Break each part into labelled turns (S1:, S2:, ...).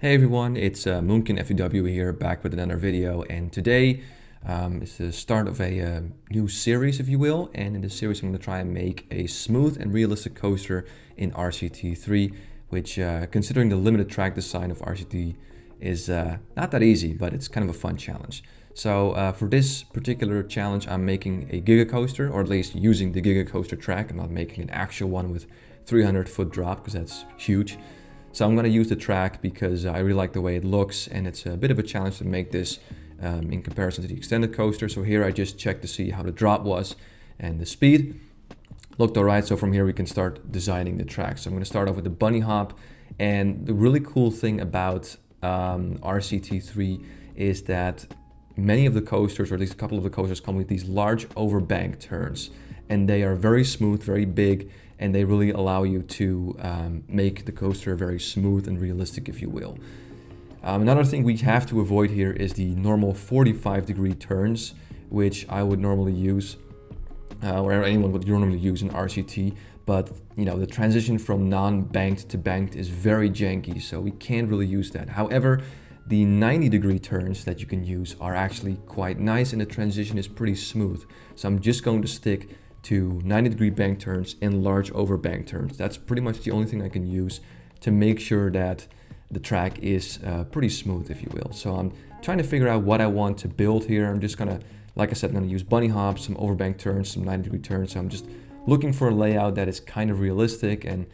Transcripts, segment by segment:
S1: Hey everyone, it's Moonkin FUW here, back with another video, and today is the start of a new series, if you will. And in this series I'm going to try and make a smooth and realistic coaster in RCT3, which considering the limited track design of RCT is not that easy, but it's kind of a fun challenge. So for this particular challenge I'm making a Giga Coaster, or at least using the Giga Coaster track. I'm not making an actual one with 300-foot drop because that's huge. So I'm going to use the track because I really like the way it looks, and it's a bit of a challenge to make this in comparison to the extended coaster. So here I just checked to see how the drop was and the speed. Looked alright, so from here we can start designing the track. So I'm going to start off with the bunny hop, and the really cool thing about RCT3 is that many of the coasters, or at least a couple of the coasters, come with these large overbank turns, and they are very smooth, very big, and they really allow you to make the coaster very smooth and realistic, if you will. Another thing we have to avoid here is the normal 45-degree turns, which I would normally use, or anyone would normally use in RCT. But you know, the transition from non-banked to banked is very janky, so we can't really use that. However, the 90-degree turns that you can use are actually quite nice, and the transition is pretty smooth. So I'm just going to stick to 90-degree bank turns and large overbank turns. That's pretty much the only thing I can use to make sure that the track is pretty smooth, if you will. So I'm trying to figure out what I want to build here. I'm just gonna, like I said, I'm gonna use bunny hops, some overbank turns, some 90-degree turns. So I'm just looking for a layout that is kind of realistic, and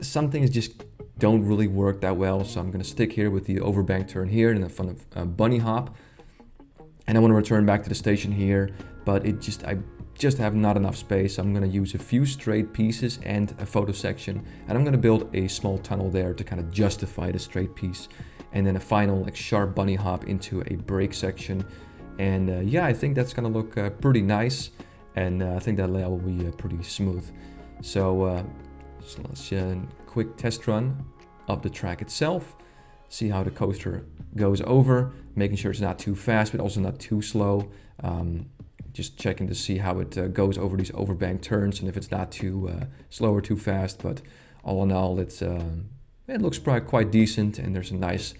S1: some things just don't really work that well. So I'm gonna stick here with the overbank turn here in the front of a bunny hop. And I want to return back to the station here, but I just have not enough space. I'm going to use a few straight pieces and a photo section, and I'm going to build a small tunnel there to kind of justify the straight piece, and then a final like sharp bunny hop into a break section. And yeah, I think that's going to look pretty nice, and I think that layout will be pretty smooth. So let's quick test run of the track itself, see how the coaster goes over, making sure it's not too fast but also not too slow. Just checking to see how it goes over these overbank turns, and if it's not too slow or too fast. But all in all, it looks probably quite decent, and there's a nice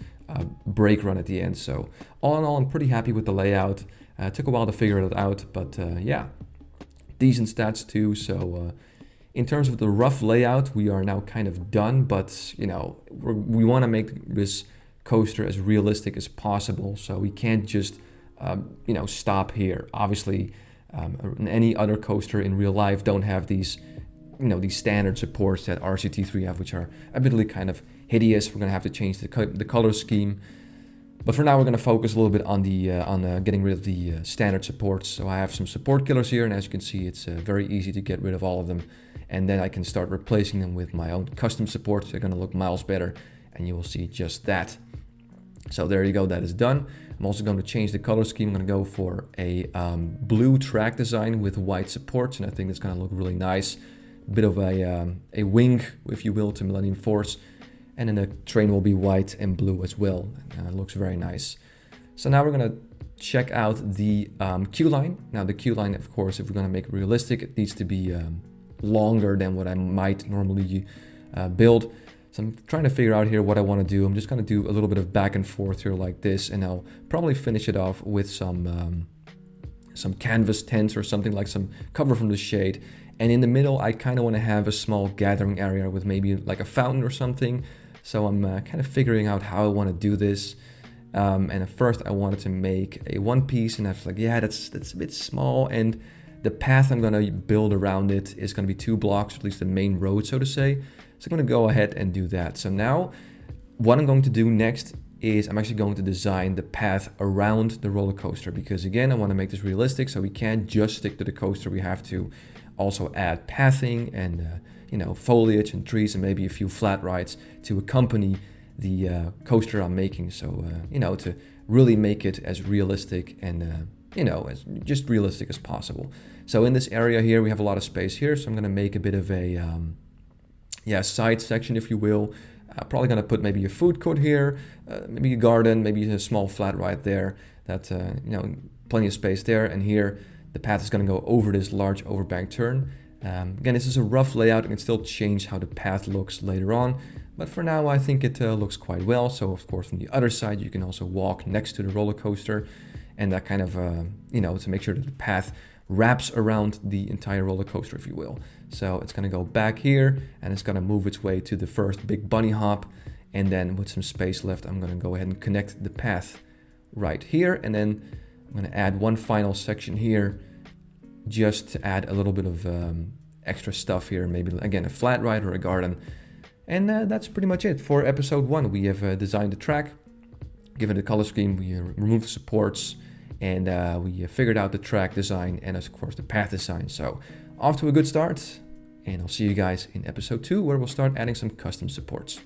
S1: brake run at the end. So all in all, I'm pretty happy with the layout. It took a while to figure it out, but yeah, decent stats too. So in terms of the rough layout, we are now kind of done, but you know, we want to make this coaster as realistic as possible, so we can't just you know, stop here. Obviously, any other coaster in real life don't have these, you know, these standard supports that RCT3 have, which are admittedly kind of hideous. We're gonna have to change the color scheme, but for now we're gonna focus a little bit on the getting rid of the standard supports. So I have some support killers here, and as you can see, it's very easy to get rid of all of them, and then I can start replacing them with my own custom supports. They're gonna look miles better, and you will see just that. So there you go, that is done. I'm also going to change the color scheme. I'm going to go for a blue track design with white supports, and I think it's going to look really nice. A bit of a wing, if you will, to Millennium Force. And then the train will be white and blue as well. It looks very nice. So now we're going to check out the queue line. Now the queue line, of course, if we're going to make it realistic, it needs to be longer than what I might normally build. So I'm trying to figure out here what I want to do. I'm just going to do a little bit of back and forth here like this, and I'll probably finish it off with some canvas tents or something, like some cover from the shade. And in the middle, I kind of want to have a small gathering area with maybe like a fountain or something. So I'm kind of figuring out how I want to do this. And at first I wanted to make a one piece, and I was like, yeah, that's a bit small. And the path I'm going to build around it is going to be 2 blocks, at least the main road, so to say. So I'm going to go ahead and do that. So now what I'm going to do next is I'm actually going to design the path around the roller coaster, because again, I want to make this realistic, so we can't just stick to the coaster. We have to also add pathing and you know, foliage and trees and maybe a few flat rides to accompany the coaster I'm making. So you know, to really make it as realistic and you know, as just realistic as possible. So in this area here, we have a lot of space here, so I'm going to make a bit of a side section, if you will. Probably gonna put maybe a food court here, maybe a garden, maybe a small flat ride there. That you know, plenty of space there. And here, the path is gonna go over this large overbank turn. Again, this is a rough layout. I can still change how the path looks later on, But for now, I think it looks quite well. So of course, from the other side, you can also walk next to the roller coaster, and that kind of, to make sure that the path wraps around the entire roller coaster, if you will. So it's gonna go back here, and it's gonna move its way to the first big bunny hop. And then with some space left, I'm gonna go ahead and connect the path right here. And then I'm gonna add one final section here, just to add a little bit of extra stuff here. Maybe again, a flat ride or a garden. And that's pretty much it for episode 1. We have designed the track, given the color scheme, we removed the supports, and we figured out the track design and of course the path design. So off to a good start, and I'll see you guys in episode 2, where we'll start adding some custom supports.